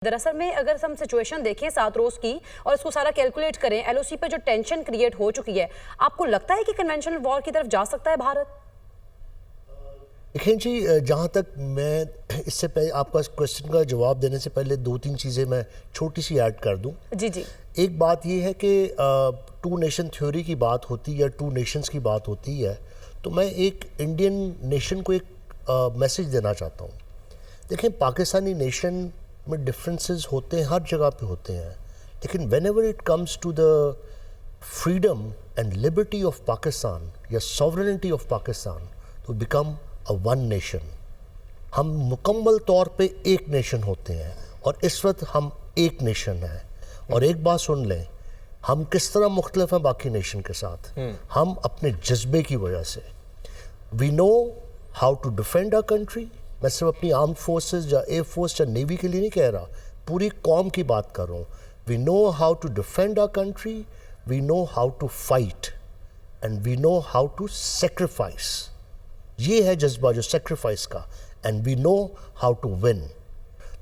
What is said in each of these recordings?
दरअसल में अगर हम सिचुएशन देखें 7 रोज की और इसको सारा कैलकुलेट करें, एलओसी पे जो टेंशन क्रिएट हो चुकी है, आपको लगता है कि कन्वेंशनल वॉर की तरफ जा सकता है भारत? देखिए जी, जहाँ तक मैं इससे पहले आपका क्वेश्चन का जवाब देने से पहले 2-3 चीज़ें मैं छोटी सी ऐड कर दूँ। जी। एक बात ये है कि टू नेशन थ्योरी की बात होती है या टू नेशंस की बात होती है, तो मैं एक इंडियन नेशन को एक मैसेज देना चाहता हूँ। देखें, पाकिस्तानी नेशन में डिफरेंसेस होते हैं, हर जगह पे होते हैं, लेकिन whenever it comes to the freedom and liberty of Pakistan या सॉवरेनिटी ऑफ पाकिस्तान, तो बिकम अ वन नेशन। हम मुकम्मल तौर पे एक नेशन होते हैं और इस वक्त हम एक नेशन हैं। और एक बात सुन लें, हम किस तरह मुख्तलिफ हैं बाकी नेशन के साथ। हम अपने जज्बे की वजह से, we know how to defend our country. मैं सिर्फ अपनी आर्म्ड फोर्सेस या एयर फोर्स या नेवी के लिए नहीं कह रहा, पूरी कौम की बात कर रहा हूँ। We know how to defend our country, we know how to fight and we know how to sacrifice. ये है जज्बा जो सेक्रीफाइस का, and we know how to win.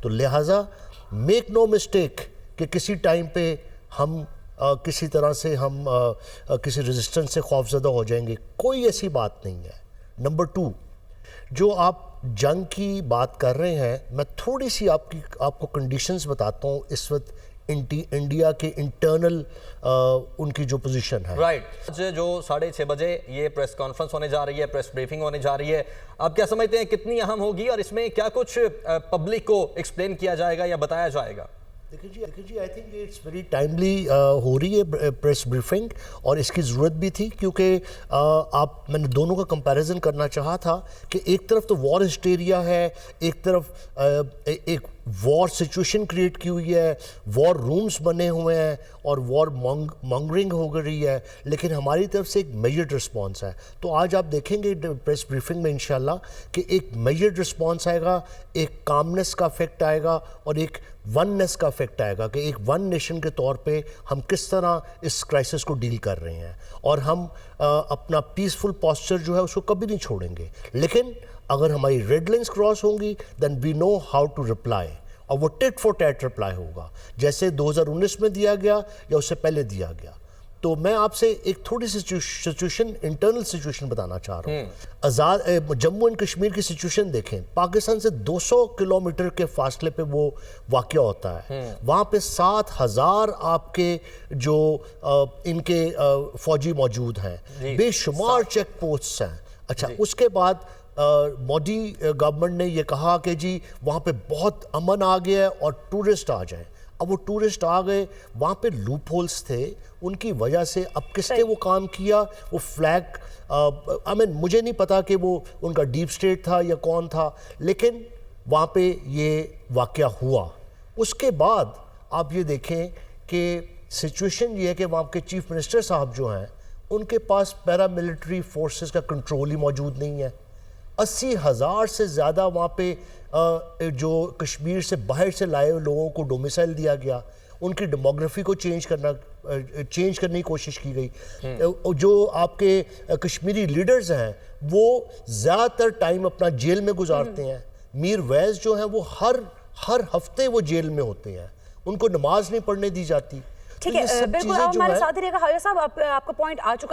तो लिहाजा मेक नो मिस्टेक कि किसी टाइम पे हम किसी तरह से हम किसी रेजिस्टेंस से खौफजदा हो जाएंगे, कोई ऐसी बात नहीं है। नंबर 2, जो आप जंग की बात कर रहे हैं, मैं थोड़ी सी आपको कंडीशंस बताता हूँ इस वक्त इंडिया के इंटरनल उनकी जो पोजीशन है। राइट। जो 6:30 बजे ये प्रेस कॉन्फ्रेंस होने जा रही है, प्रेस ब्रीफिंग होने जा रही है, आप क्या समझते हैं कितनी अहम होगी और इसमें क्या कुछ पब्लिक को एक्सप्लेन किया जाएगा या बताया जाएगा? देखिए जी, I think it's very timely हो रही है प्रेस ब्रीफिंग, और इसकी ज़रूरत भी थी, क्योंकि मैंने दोनों का कंपैरिजन करना चाहा था कि एक तरफ तो वॉर हिस्टेरिया है, एक तरफ एक वॉर सिचुएशन क्रिएट की हुई है, वॉर रूम्स बने हुए हैं और वॉर मॉन्गरिंग हो गई है, लेकिन हमारी तरफ से एक मेजर्ड रिस्पांस है। तो आज आप देखेंगे प्रेस ब्रीफिंग में इंशाल्लाह कि एक मेजर्ड रिस्पांस आएगा, एक कामनेस का इफेक्ट आएगा और एक वननेस का इफेक्ट आएगा कि एक वन नेशन के तौर पे हम किस तरह इस क्राइसिस को डील कर रहे हैं, और हम अपना पीसफुल पॉस्चर जो है उसको कभी नहीं छोड़ेंगे। लेकिन अगर हमारी रेड लाइंस क्रॉस होंगी, then we know how to reply, और वो टिट फॉर टैट रिप्लाई होगा, जैसे 2019 में दिया गया या उससे पहले दिया गया। तो मैं आपसे एक थोड़ी सी सिचुएशन, इंटरनल सिचुएशन बताना चाह रहा हूँ। जम्मू एंड कश्मीर की सिचुएशन देखें, पाकिस्तान से 200 किलोमीटर के फासले पे वो वाक़या होता है। वहाँ पे 7,000 आपके जो इनके फौजी मौजूद हैं, बेशुमार चेक पोस्ट्स हैं। अच्छा, उसके बाद मोदी गवर्नमेंट ने ये कहा कि जी वहाँ पे बहुत अमन आ गया है और टूरिस्ट आ जाए। अब वो टूरिस्ट आ गए, वहाँ पे लूप होल्स थे, उनकी वजह से अब किसने वो काम किया, वो फ्लैग मुझे नहीं पता कि वो उनका डीप स्टेट था या कौन था, लेकिन वहाँ पे ये वाक़या हुआ। उसके बाद आप ये देखें कि सिचुएशन ये है कि वहाँ के चीफ मिनिस्टर साहब जो हैं, उनके पास पैरामिलिट्री फोर्सेस का कंट्रोल ही मौजूद नहीं है। 80,000 से ज़्यादा वहाँ पे जो कश्मीर से बाहर से लाए लोगों को डोमिसाइल दिया गया, उनकी डेमोग्राफी को चेंज करने की कोशिश की गई। जो आपके कश्मीरी लीडर्स हैं वो ज़्यादातर टाइम अपना जेल में गुजारते हैं। मीर वैस जो हैं वो हर हफ्ते वो जेल में होते हैं, उनको नमाज नहीं पढ़ने दी जाती। ठीक है, बिल्कुल आप हमारे साथ ही रहेगा। हाजिर साहब, आपका पॉइंट आ चुका है।